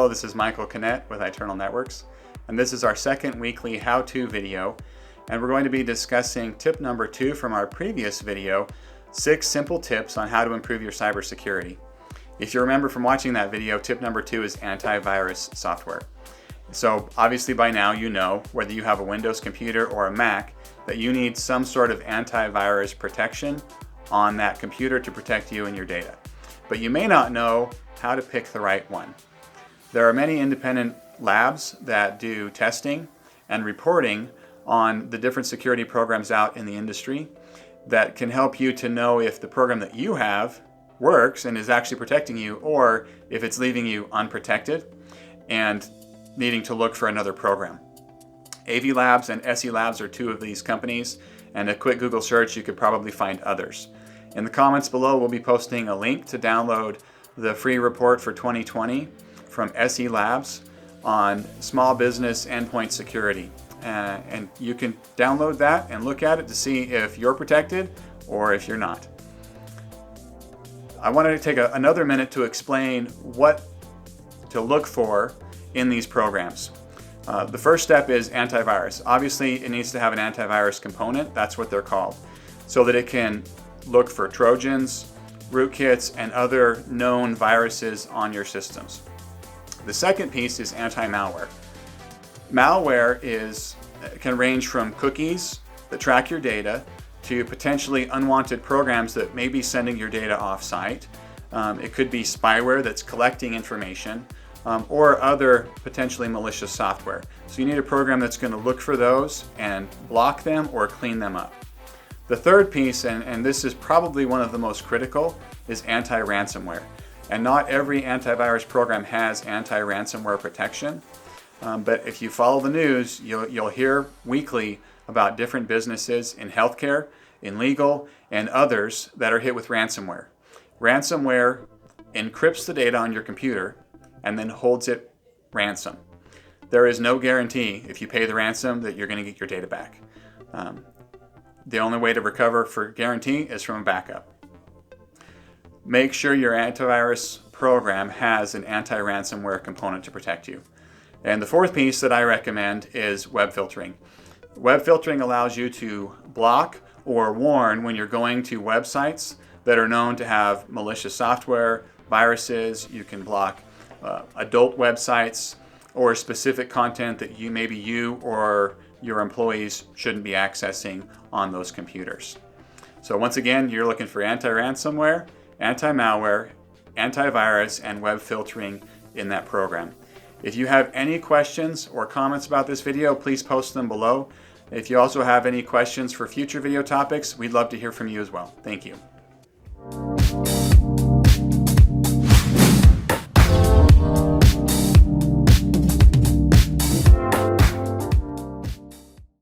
Hello, this is Michael Canet with Eternal Networks, and this is our second weekly how-to video, and we're going to be discussing tip number 2 from our previous video, 6 simple tips on how to improve your cybersecurity. If you remember from watching that video, tip number 2 is antivirus software. So obviously by now you know, whether you have a Windows computer or a Mac, that you need some sort of antivirus protection on that computer to protect you and your data. But you may not know how to pick the right one. There are many independent labs that do testing and reporting on the different security programs out in the industry that can help you to know if the program that you have works and is actually protecting you, or if it's leaving you unprotected and needing to look for another program. AV Labs and SE Labs are 2 of these companies, and a quick Google search you could probably find others. In the comments below we'll be posting a link to download the free report for 2020 from SE Labs on small business endpoint security. And you can download that and look at it to see if you're protected or if you're not. I wanted to take another minute to explain what to look for in these programs. The first step is antivirus. Obviously it needs to have an antivirus component, that's what they're called, so that it can look for Trojans, rootkits, and other known viruses on your systems. The second piece is anti-malware. Malware can range from cookies that track your data to potentially unwanted programs that may be sending your data off-site. It could be spyware that's collecting information, or other potentially malicious software. So you need a program that's going to look for those and block them or clean them up. The third piece, and this is probably one of the most critical, is anti-ransomware. And not every antivirus program has anti-ransomware protection, but if you follow the news, you'll hear weekly about different businesses in healthcare, in legal, and others that are hit with ransomware. Ransomware encrypts the data on your computer and then holds it ransom. There is no guarantee if you pay the ransom that you're going to get your data back. The only way to recover for guarantee is from a backup. Make sure your antivirus program has an anti-ransomware component to protect you. And the fourth piece that I recommend is web filtering. Web filtering allows you to block or warn when you're going to websites that are known to have malicious software, viruses. You can block adult websites or specific content that maybe you or your employees shouldn't be accessing on those computers. So once again, you're looking for anti-ransomware, anti-malware, antivirus, and web filtering in that program. If you have any questions or comments about this video, please post them below. If you also have any questions for future video topics, we'd love to hear from you as well. Thank you.